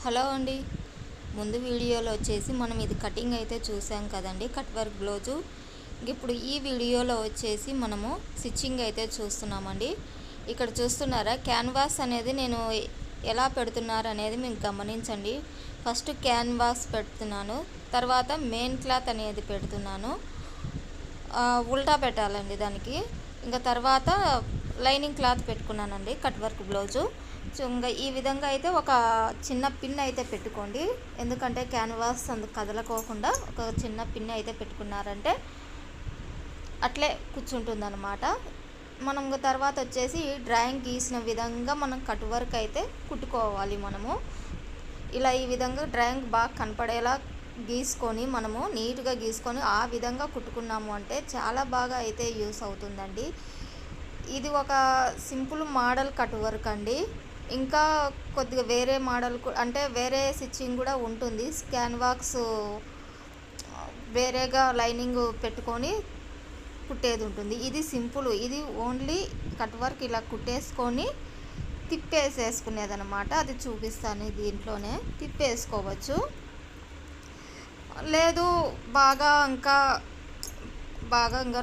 Hello అండి. ముందు వీడియోలో వచ్చేసి మనం ఇది కటింగ్ అయితే చూసాం కదండి, కట్ వర్క్ బ్లౌజు. ఇప్పుడు ఈ వీడియోలో వచ్చేసి మనము స్టిచ్చింగ్ అయితే చూస్తున్నామండి. ఇక్కడ చూస్తున్నారా, క్యాన్వాస్ అనేది నేను ఎలా పెడుతున్నారు అనేది మీరు గమనించండి. ఫస్ట్ క్యాన్వాస్ పెడుతున్నాను, తర్వాత మెయిన్ క్లాత్ అనేది పెడుతున్నాను. ఉల్టా పెట్టాలండి దానికి. ఇంకా తర్వాత లైనింగ్ క్లాత్ పెట్టుకున్నానండి కట్ వర్క్ బ్లౌజు. సో ఇంకా ఈ విధంగా అయితే ఒక చిన్న పిన్ అయితే పెట్టుకోండి, ఎందుకంటే క్యాన్వాస్ అందుకు కదలకోకుండా ఒక చిన్న పిన్ అయితే పెట్టుకున్నారంటే అట్లే కూర్చుంటుంది అనమాట. మనం తర్వాత వచ్చేసి డ్రాయింగ్ గీసిన విధంగా మనం కట్ వర్క్ అయితే కుట్టుకోవాలి. మనము ఇలా ఈ విధంగా డ్రాయింగ్ బాగా కనపడేలా గీసుకొని మనము నీట్గా గీసుకొని ఆ విధంగా కుట్టుకున్నాము అంటే చాలా బాగా అయితే యూస్ అవుతుందండి. ఇది ఒక సింపుల్ మోడల్ కట్ వర్క్ అండి. ఇంకా కొద్దిగా వేరే మోడల్ అంటే వేరే స్టిచ్చింగ్ కూడా ఉంటుంది. క్యాన్వాస్ వేరేగా లైనింగ్ పెట్టుకొని కుట్టేది ఉంటుంది. ఇది సింపుల్, ఇది ఓన్లీ కట్ వర్క్ ఇలా కుట్టేసుకొని తిప్పేసేసుకునేది అనమాట. అది చూపిస్తాను, దీంట్లోనే తిప్పేసుకోవచ్చు. లేదు ఇంకా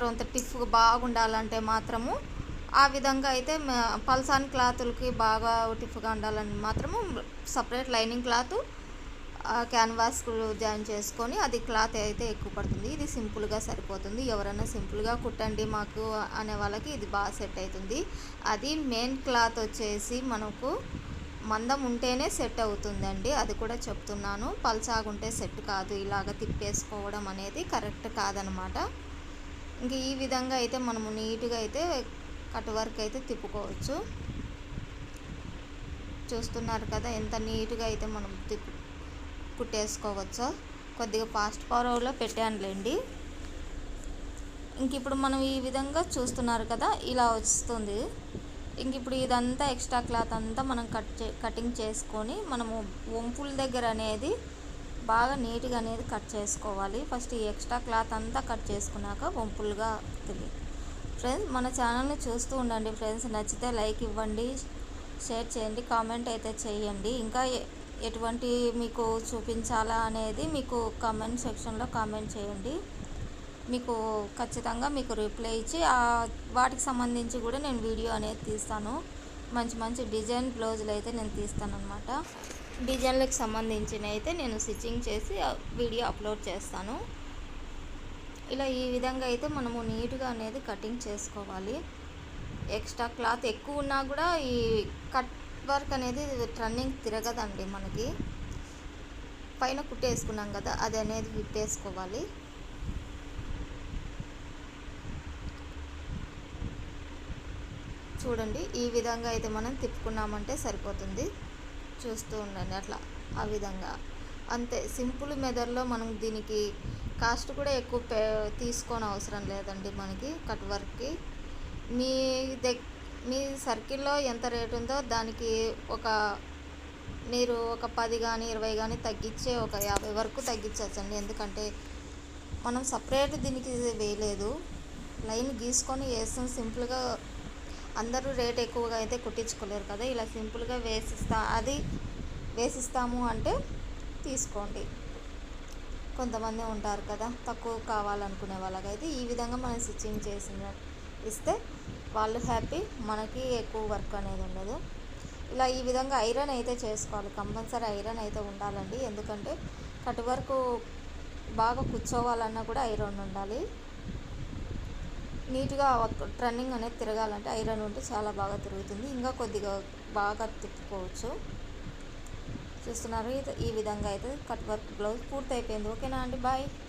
రొంత టిఫ్గా బాగుండాలంటే మాత్రము ఆ విధంగా అయితే పల్సాన్ క్లాతులకి బాగా టిఫ్గా ఉండాలని మాత్రము సపరేట్ లైనింగ్ క్లాత్ క్యాన్వాస్కు జాయిన్ చేసుకొని అది క్లాత్ అయితే ఎక్కువ పడుతుంది. ఇది సింపుల్గా సరిపోతుంది. ఎవరైనా సింపుల్గా కుట్టండి మాకు అనే వాళ్ళకి ఇది బాగా సెట్ అవుతుంది. అది మెయిన్ క్లాత్ వచ్చేసి మనకు మందం ఉంటేనే సెట్ అవుతుందండి, అది కూడా చెప్తున్నాను. పల్సాగుంటే సెట్ కాదు, ఇలాగ తిప్పేసుకోవడం అనేది కరెక్ట్ కాదనమాట. ఇంక ఈ విధంగా అయితే మనము నీట్గా అయితే కట్ వర్క్ అయితే తిప్పుకోవచ్చు. చూస్తున్నారు కదా ఎంత నీట్గా అయితే మనం కుట్టేసుకోవచ్చో. కొద్దిగా ఫాస్ట్ ఫార్వర్డ్లో పెట్టానులేండి. ఇంక ఇప్పుడు మనం ఈ విధంగా చూస్తున్నారు కదా, ఇలా వస్తుంది. ఇంక ఇప్పుడు ఇదంతా ఎక్స్ట్రా క్లాత్ అంతా మనం కటింగ్ చేసుకొని మనము వంపుల దగ్గర అనేది బాగా నీట్గా అనేది కట్ చేసుకోవాలి. ఫస్ట్ ఈ ఎక్స్ట్రా క్లాత్ అంతా కట్ చేసుకున్నాక వంపులుగా తెలియదు. ఫ్రెండ్స్, మన ఛానల్ని చూస్తూ ఉండండి ఫ్రెండ్స్. నచ్చితే లైక్ ఇవ్వండి, షేర్ చేయండి, కామెంట్ అయితే చేయండి. ఇంకా ఎటువంటి మీకు చూపించాలా అనేది మీకు కామెంట్ సెక్షన్లో కామెంట్ చేయండి. మీకు ఖచ్చితంగా మీకు రిప్లై ఇచ్చి వాటికి సంబంధించి కూడా నేను వీడియో అనేది తీస్తాను. మంచి మంచి డిజైన్ బ్లౌజులు అయితే నేను తీస్తాను అనమాట. డిజైన్లకు సంబంధించిన అయితే నేను స్టిచ్చింగ్ చేసి వీడియో అప్లోడ్ చేస్తాను. ఇలా ఈ విధంగా అయితే మనము నీట్గా అనేది కటింగ్ చేసుకోవాలి. ఎక్స్ట్రా క్లాత్ ఎక్కువ ఉన్నా కూడా ఈ కట్ వర్క్ అనేది టర్నింగ్ తిరగదండి. మనకి పైన కుట్టేసుకున్నాం కదా, అది అనేది విప్పేసుకోవాలి. చూడండి, ఈ విధంగా అయితే మనం తిప్పుకున్నామంటే సరిపోతుంది. చూస్తూ ఉండండి అట్లా, ఆ విధంగా అంతే. సింపుల్ మెథడ్లో మనం దీనికి కాస్ట్ కూడా ఎక్కువ తీసుకోని అవసరం లేదండి మనకి కట్ వర్క్కి. మీ సర్కిల్లో ఎంత రేటు ఉందో దానికి మీరు ఒక 10 కానీ 20 కానీ తగ్గించే ఒక 50 వరకు తగ్గించవచ్చండి. ఎందుకంటే మనం సపరేట్ దీనికి వేయలేదు, లైన్ గీసుకొని వేస్తాం. సింపుల్గా అందరూ రేట్ ఎక్కువగా అయితే కుట్టించుకోలేరు కదా, ఇలా సింపుల్గా వేసిస్తాము అంటే తీసుకోండి. కొంతమంది ఉంటారు కదా తక్కువ కావాలనుకునే వాళ్ళకైతే ఈ విధంగా మనం స్టిచ్చింగ్ ఇస్తే వాళ్ళు హ్యాపీ, మనకి ఎక్కువ వర్క్ అనేది ఉండదు. ఇలా ఈ విధంగా ఐరన్ అయితే చేసుకోవాలి, కంపల్సరీ ఐరన్ అయితే ఉండాలండి. ఎందుకంటే కట్ వర్క్ బాగా కూర్చోవాలన్నా కూడా ఐరన్ ఉండాలి. నీట్గా టర్నింగ్ అనేది తిరగాలంటే ఐరన్ ఉంటే చాలా బాగా తిరుగుతుంది. ఇంకా కొద్దిగా బాగా తిప్పుకోవచ్చు. చూస్తున్నారు, ఈ విధంగా అయితే కట్ వర్క్ బ్లౌజ్ పూర్తి అయిపోయింది. ఓకేనా అండి, బాయ్.